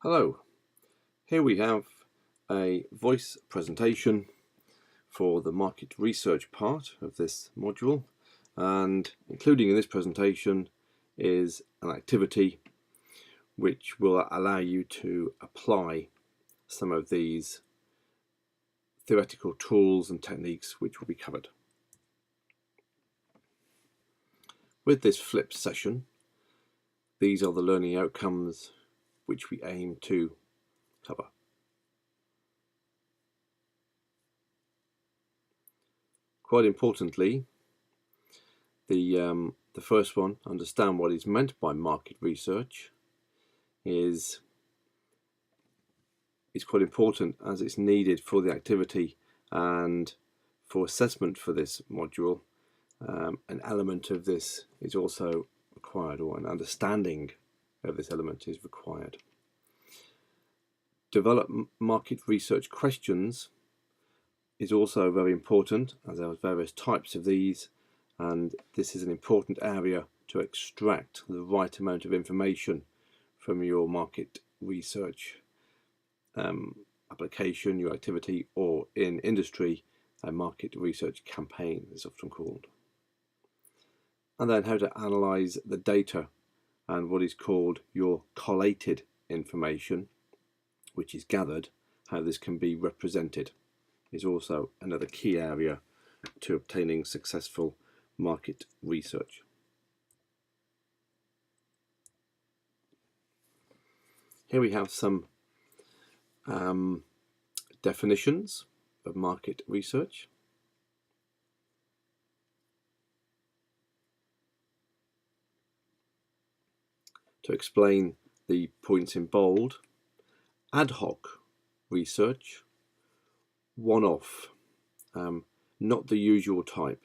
Hello, here we have a voice presentation for the market research part of this module, and including in this presentation is an activity which will allow you to apply some of these theoretical tools and techniques which will be covered. With this flipped session, these are the learning outcomes which we aim to cover. Quite importantly, the first one, understand what is meant by market research, is quite important as it's needed for the activity and for assessment for this module. An element of this is also required, or an understanding of this element is required. Develop market research questions is also very important, as there are various types of these, and this is an important area to extract the right amount of information from your market research application, your activity, or in industry, a market research campaign is often called. And then how to analyze the data and what is called your collated information, which is gathered, how this can be represented, is also another key area to obtaining successful market research. Here we have some definitions of market research. To explain the points in bold: ad hoc research, one-off, not the usual type.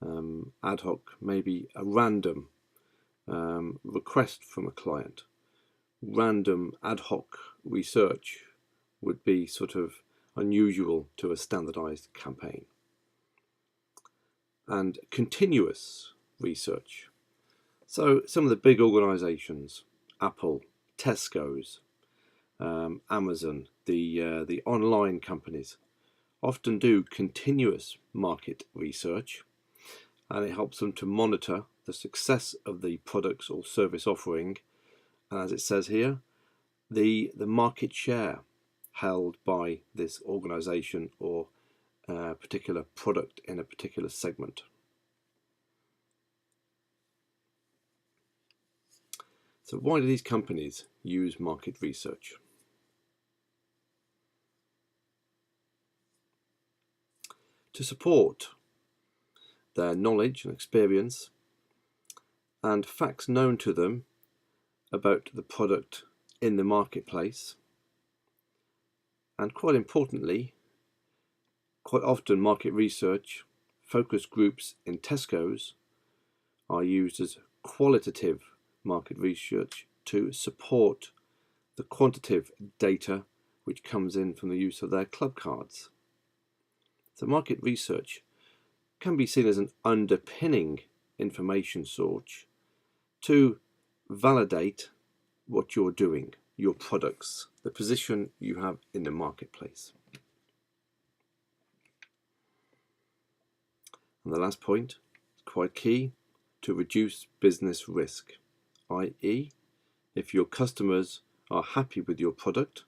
Ad hoc may be a random request from a client. Random ad hoc research would be sort of unusual to a standardized campaign. And continuous research. So some of the big organizations, Apple, Tesco's, Amazon, the online companies, often do continuous market research, and it helps them to monitor the success of the products or service offering, and as it says here, the market share held by this organization or a particular product in a particular segment. So why do these companies use market research? To support their knowledge and experience and facts known to them about the product in the marketplace. And quite importantly, quite often market research focus groups in Tesco's are used as qualitative market research to support the quantitative data which comes in from the use of their club cards. So market research can be seen as an underpinning information source to validate what you're doing, your products, the position you have in the marketplace. And the last point is quite key: to reduce business risk, i.e., if your customers are happy with your product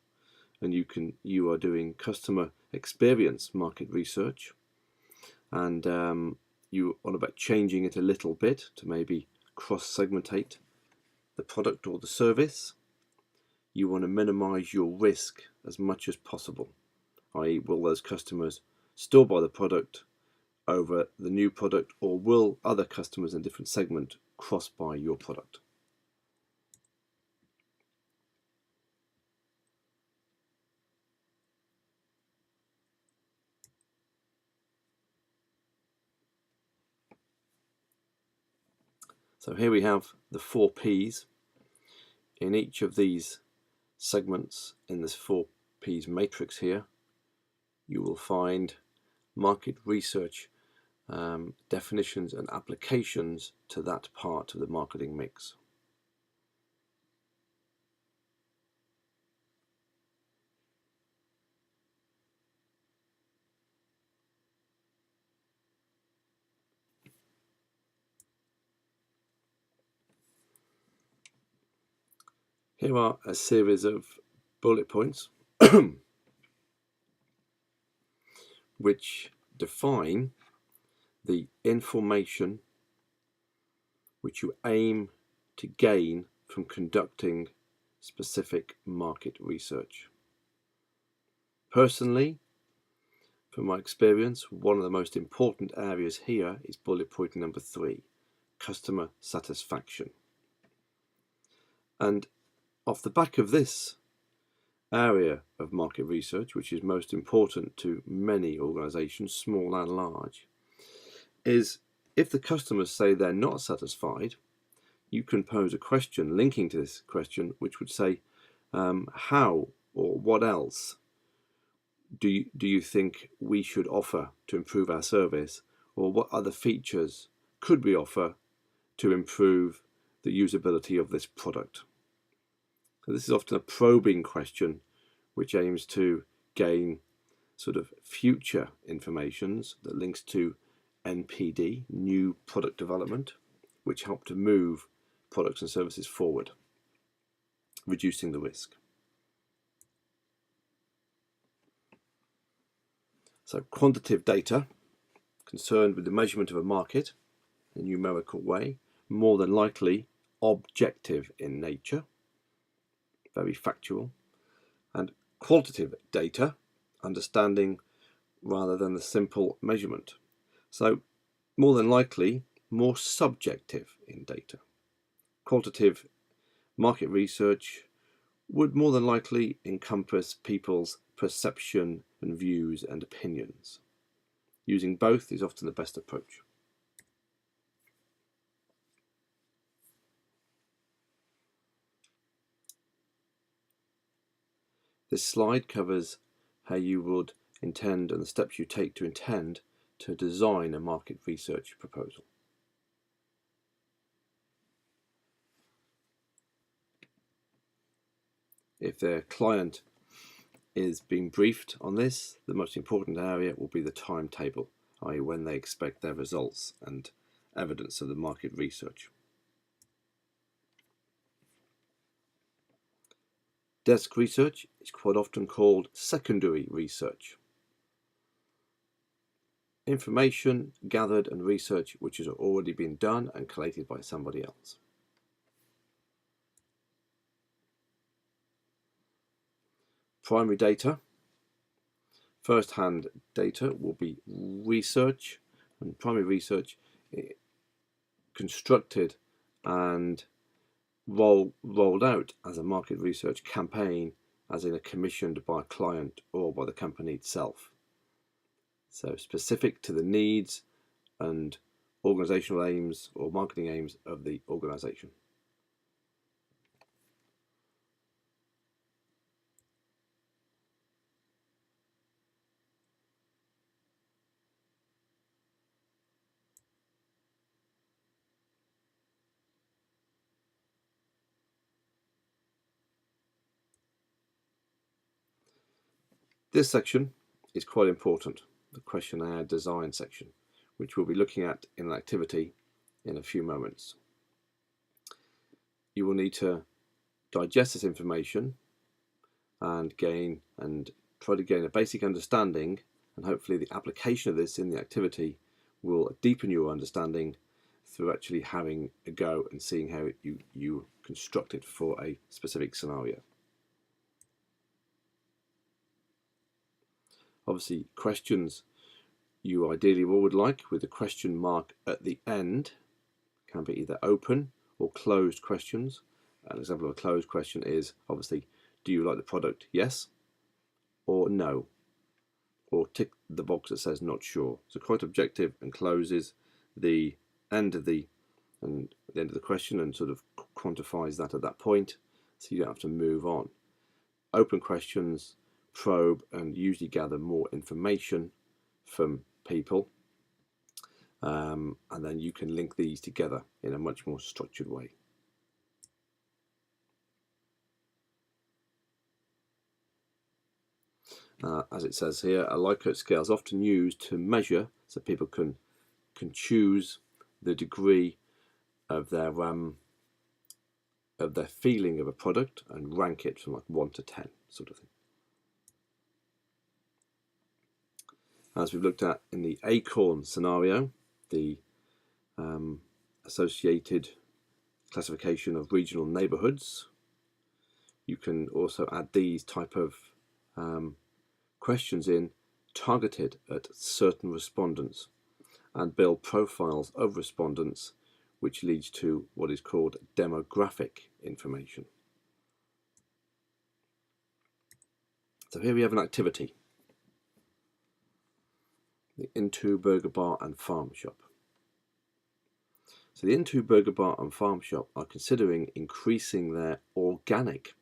and you are doing customer experience market research, and you are about changing it a little bit to maybe cross-segmentate the product or the service, you want to minimize your risk as much as possible, i.e., will those customers still buy the product over the new product, or will other customers in a different segment cross buy your product? So here we have the 4 P's. In each of these segments in this 4 P's matrix here, you will find market research definitions and applications to that part of the marketing mix. Here are a series of bullet points which define the information which you aim to gain from conducting specific market research. Personally, from my experience, one of the most important areas here is bullet point number 3, customer satisfaction. And off the back of this area of market research, which is most important to many organisations, small and large, is if the customers say they're not satisfied, you can pose a question linking to this question, which would say, how or what else do you think we should offer to improve our service, or what other features could we offer to improve the usability of this product? So this is often a probing question which aims to gain sort of future informations that links to NPD, new product development, which help to move products and services forward, reducing the risk. So quantitative data concerned with the measurement of a market in a numerical way, more than likely objective in nature, very factual, and qualitative data, understanding rather than the simple measurement. So more than likely more subjective in data. Qualitative market research would more than likely encompass people's perception and views and opinions. Using both is often the best approach. This slide covers how you would intend and the steps you take to intend to design a market research proposal. If their client is being briefed on this, the most important area will be the timetable, i.e. when they expect their results and evidence of the market research. Desk research is quite often called secondary research. Information gathered and research which has already been done and collated by somebody else. Primary data. First-hand data will be research, and primary research constructed and rolled out as a market research campaign, as in a commissioned by a client or by the company itself. So specific to the needs and organizational aims or marketing aims of the organization. This section is quite important, the questionnaire design section, which we'll be looking at in an activity in a few moments. You will need to digest this information and try to gain a basic understanding, and hopefully the application of this in the activity will deepen your understanding through actually having a go and seeing how you construct it for a specific scenario. Obviously, questions you ideally would like with a question mark at the end can be either open or closed questions. An example of a closed question is obviously, do you like the product? Yes or no, or tick the box that says not sure. So quite objective, and closes the end of the question and sort of quantifies that at that point, so you don't have to move on. Open questions probe and usually gather more information from people, and then you can link these together in a much more structured way. As it says here, a Likert scale is often used to measure, so people can choose the degree of their of their feeling of a product and rank it from like 1 to 10 sort of thing. As we've looked at in the acorn scenario, the associated classification of regional neighbourhoods, you can also add these type of questions in targeted at certain respondents and build profiles of respondents, which leads to what is called demographic information. So here we have an activity, the Into Burger Bar and Farm Shop. So the Into Burger Bar and Farm Shop are considering increasing their organic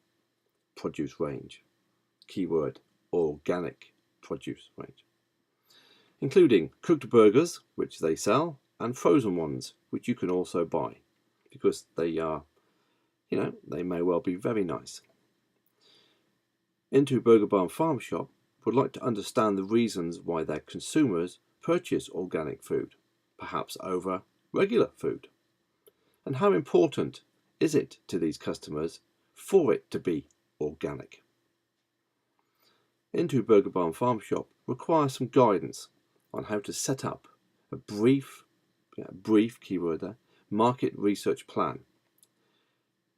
produce range, keyword organic produce range, including cooked burgers, which they sell, and frozen ones, which you can also buy, because they are, they may well be very nice. Into Burger Bar and Farm Shop would like to understand the reasons why their consumers purchase organic food, perhaps over regular food, and how important is it to these customers for it to be organic. Into Burger Bar and Farm Shop requires some guidance on how to set up a brief keyword there, market research plan,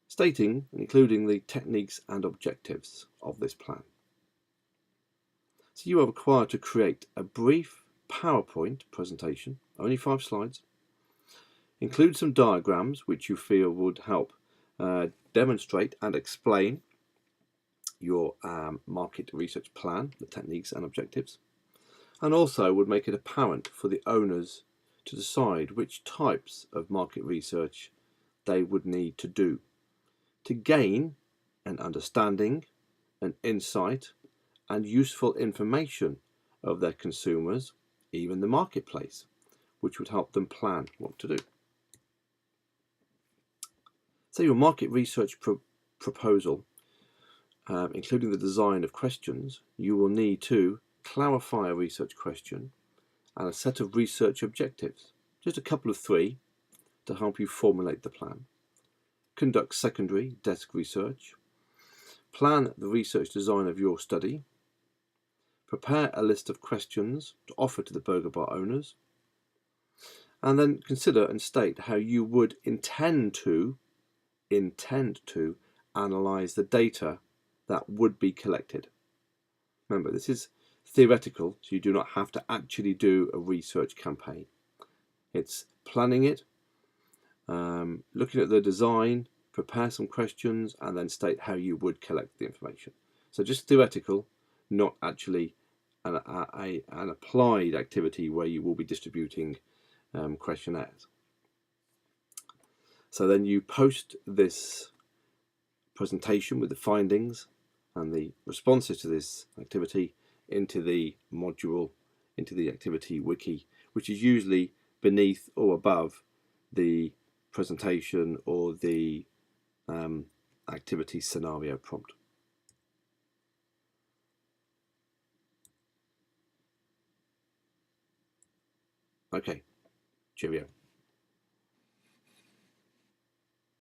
stating and including the techniques and objectives of this plan. So you are required to create a brief PowerPoint presentation, only 5 slides, include some diagrams which you feel would help demonstrate and explain your market research plan, the techniques and objectives, and also would make it apparent for the owners to decide which types of market research they would need to do to gain an understanding, an insight, and useful information of their consumers, even the marketplace, which would help them plan what to do. So your market research proposal, including the design of questions, you will need to clarify a research question and a set of research objectives, just a couple of 3 to help you formulate the plan. Conduct secondary desk research, plan the research design of your study, prepare a list of questions to offer to the burger bar owners, and then consider and state how you would intend to analyse the data that would be collected. Remember, this is theoretical, so you do not have to actually do a research campaign. It's planning it, looking at the design, prepare some questions, and then state how you would collect the information. So just theoretical, not actually an applied activity where you will be distributing questionnaires. So then you post this presentation with the findings and the responses to this activity into the module, into the activity wiki, which is usually beneath or above the presentation or the activity scenario prompt. Okay, cheerio.